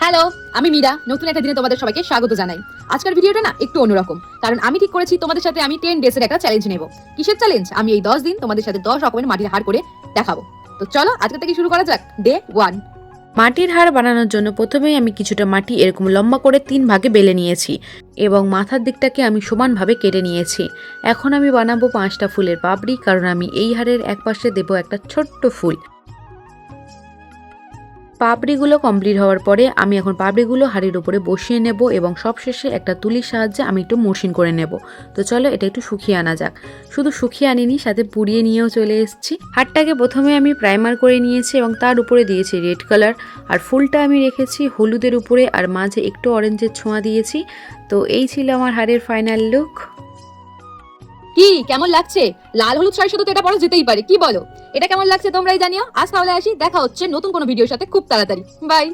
Hello, আমি মীরা। নতুন একটা দিনে তোমাদের সবাইকে স্বাগত জানাই। আজকের ভিডিওটা না একটু অন্যরকম, কারণ আমি ঠিক করেছি তোমাদের সাথে আমি 10 ডেজের একটা চ্যালেঞ্জ নেব। কিসের চ্যালেঞ্জ? আমি এই 10 দিন তোমাদের সাথে 10 রকমের মাটির হাড় করে দেখাবো। তো চলো আজকে থেকে শুরু করা যাক। ডে 1। মাটির হাড় বানানোর জন্য প্রথমেই আমি কিছুটা মাটি এরকম লম্বা করে 3 ভাগে বেলে নিয়েছি এবং মাথার দিকটাকে আমি সমানভাবে কেটে নিয়েছি। এখন আমি বানাবো 5টা ফুলের পাপড়ি, কারণ আমি এই হাড়ের এক পাশে দেবো একটা ছোট্ট ফুল। পাপড়িগুলো কমপ্লিট হওয়ার পরে আমি এখন পাপড়িগুলো হাঁড়ির উপরে বসিয়ে নেব এবং সবশেষে একটা তুলির সাহায্যে আমি একটু মসৃণ করে নেব। তো চলো এটা একটু শুকিয়ে আনা যাক। শুধু শুকিয়ে আনিনি, সাথে পুড়িয়ে নিয়েও চলে এসেছি। হাড়টাকে প্রথমে আমি প্রাইমার করে নিয়েছি এবং তার উপরে দিয়েছি রেড কালার, আর ফুলটা আমি রেখেছি হলুদের উপরে আর মাঝে একটু অরেঞ্জের ছোঁয়া দিয়েছি। তো এই ছিল আমার হাড়ের ফাইনাল লুক। কি কেমন লাগছে? লাল হলুদ শাড়ির সাথে তো এটা পরা যেতেই পারে, কি বলো? এটা কেমন লাগছে তোমরাই জানিও। আজ তাহলে আসি, দেখা হচ্ছে নতুন কোনো ভিডিওর সাথে খুব তাড়াতাড়ি। বাই।